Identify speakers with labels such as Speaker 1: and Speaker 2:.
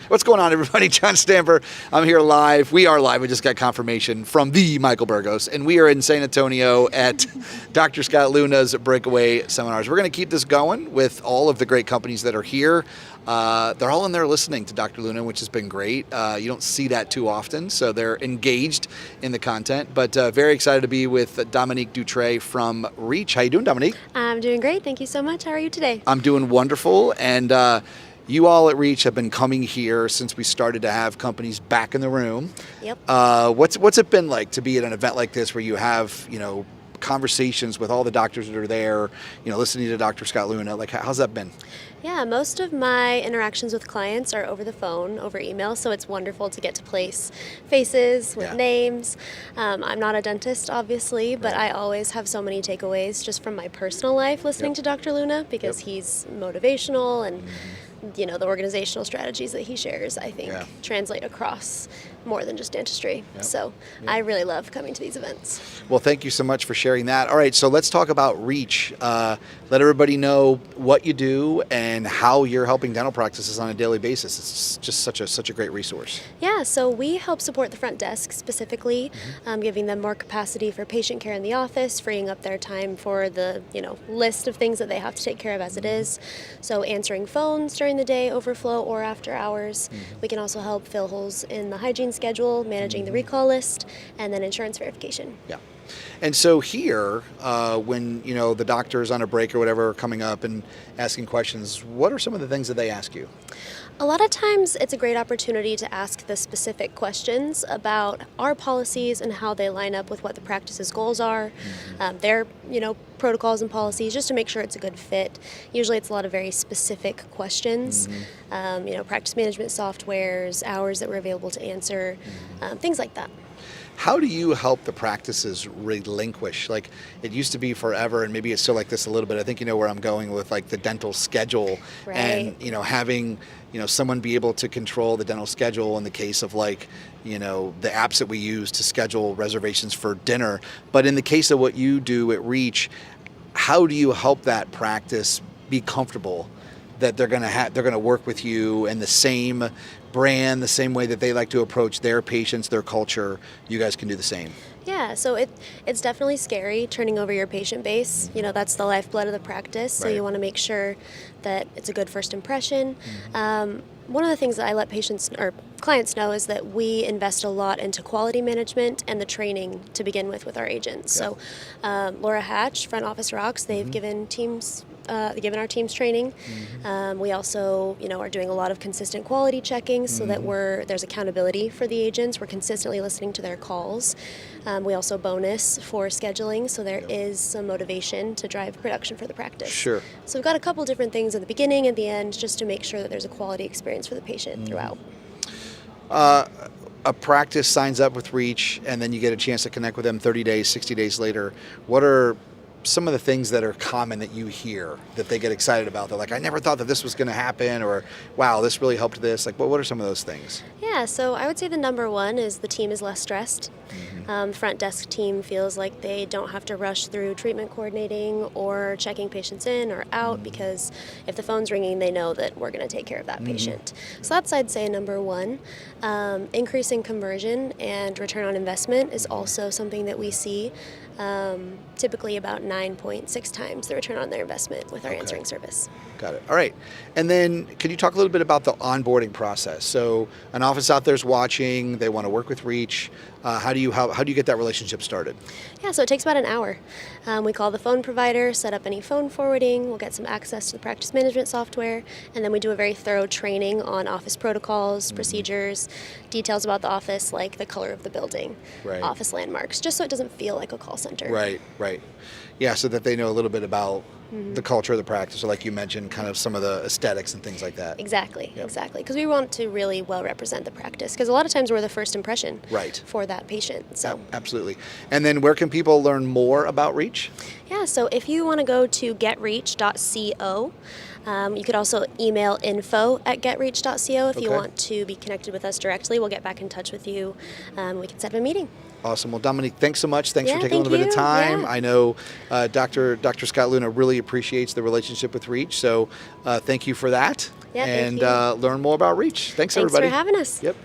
Speaker 1: What's going on, everybody? John Stamper. I'm here live. We are live. We just got confirmation from the Michael Burgos, and we are in San Antonio at Dr. Scott Luna's Breakaway Seminars. We're going to keep this going with all of the great companies that are here. They're all in there listening to Dr. Luna, which has been great. You don't see that too often, so they're engaged in the content. But very excited to be with Dominique Doutre from Reach. How you doing, Dominique?
Speaker 2: I'm doing great. Thank you so much. How are you today?
Speaker 1: I'm doing wonderful, and you all at Reach have been coming here since we started to have companies back in the room.
Speaker 2: Yep.
Speaker 1: What's it been like to be at an event like this where you have, conversations with all the doctors that are there, listening to Dr. Scott Luna? Like, how's that been?
Speaker 2: Yeah, most of my interactions with clients are over the phone, over email, so it's wonderful to get to place faces with names. I'm not a dentist, obviously, but I always have so many takeaways just from my personal life listening to Dr. Luna, because he's motivational, and the organizational strategies that he shares, I think, translate across more than just dentistry. So I really love coming to these events.
Speaker 1: Well, thank you so much for sharing that. All right, so let's talk about Reach. Let everybody know what you do and how you're helping dental practices on a daily basis. It's just such a great resource.
Speaker 2: Yeah, so we help support the front desk specifically, giving them more capacity for patient care in the office, freeing up their time for the list of things that they have to take care of as it is. So answering phones during the day, overflow, or after hours. We can also help fill holes in the hygiene schedule, managing the recall list, and then insurance verification.
Speaker 1: Yeah. And so here, when the doctors on a break or whatever are coming up and asking questions, what are some of the things that they ask you?
Speaker 2: A lot of times it's a great opportunity to ask the specific questions about our policies and how they line up with what the practice's goals are, their protocols and policies, just to make sure it's a good fit. Usually it's a lot of very specific questions, practice management softwares, hours that we're available to answer, things like that.
Speaker 1: How do you help the practices relinquish? Like, it used to be forever, and maybe it's still like this a little bit. I think you know where I'm going with, like, the dental schedule, and having someone be able to control the dental schedule in the case of, like, the apps that we use to schedule reservations for dinner. But in the case of what you do at Reach, how do you help that practice be comfortable that they're going to work with you in the same brand, the same way that they like to approach their patients, their culture? You guys can do the same. Yeah,
Speaker 2: so it's definitely scary turning over your patient base. That's the lifeblood of the practice, so you want to make sure that it's a good first impression. One of the things that I let patients or clients know is that we invest a lot into quality management and the training to begin with our agents. So Laura Hatch, Front Office Rocks, they've given our teams training. We also, are doing a lot of consistent quality checking so that there's accountability for the agents. We're consistently listening to their calls. We also bonus for scheduling, so there is some motivation to drive production for the practice.
Speaker 1: Sure.
Speaker 2: So we've got a couple different things at the beginning and the end, just to make sure that there's a quality experience for the patient throughout.
Speaker 1: A practice signs up with Reach, and then you get a chance to connect with them 30 days, 60 days later. What are some of the things that are common that you hear that they get excited about? They're like, I never thought that this was going to happen, or wow, this really helped this. Like, what are some of those things? Yeah,
Speaker 2: so I would say the number one is the team is less stressed. Front desk team feels like they don't have to rush through treatment coordinating or checking patients in or out, because if the phone's ringing, they know that we're going to take care of that patient. So that's, I'd say, number one. Increasing conversion and return on investment is also something that we see. Typically about 9.6 times the return on their investment with our answering service.
Speaker 1: Got it. All right. And then could you talk a little bit about the onboarding process? So an office out there is watching, they want to work with Reach. How do you get that relationship started?
Speaker 2: Yeah, so it takes about an hour. We call the phone provider, set up any phone forwarding, we'll get some access to the practice management software, and then we do a very thorough training on office protocols, procedures, details about the office, like the color of the building, office landmarks, just so it doesn't feel like a call center.
Speaker 1: Right. Yeah, so that they know a little bit about the culture of the practice, or like you mentioned, kind of some of the aesthetics and things like that.
Speaker 2: Exactly. Because we want to really well represent the practice, because a lot of times we're the first impression for that patient. So
Speaker 1: absolutely. And then where can people learn more about Reach?
Speaker 2: Yeah, so if you want to go to getreach.co, you could also email info@getreach.co if you want to be connected with us directly. We'll get back in touch with you. We can set up a meeting.
Speaker 1: Awesome. Well, Dominique, thanks so much. Thanks for
Speaker 2: Yeah,
Speaker 1: taking a
Speaker 2: thank
Speaker 1: little bit of
Speaker 2: you.
Speaker 1: time.
Speaker 2: Yeah.
Speaker 1: I know Dr. Scott Luna really appreciates the relationship with Reach, so thank you for that.
Speaker 2: Yeah, thank
Speaker 1: and
Speaker 2: you.
Speaker 1: learn more about Reach. Thanks
Speaker 2: Thanks
Speaker 1: everybody.
Speaker 2: for having us.
Speaker 1: Yep.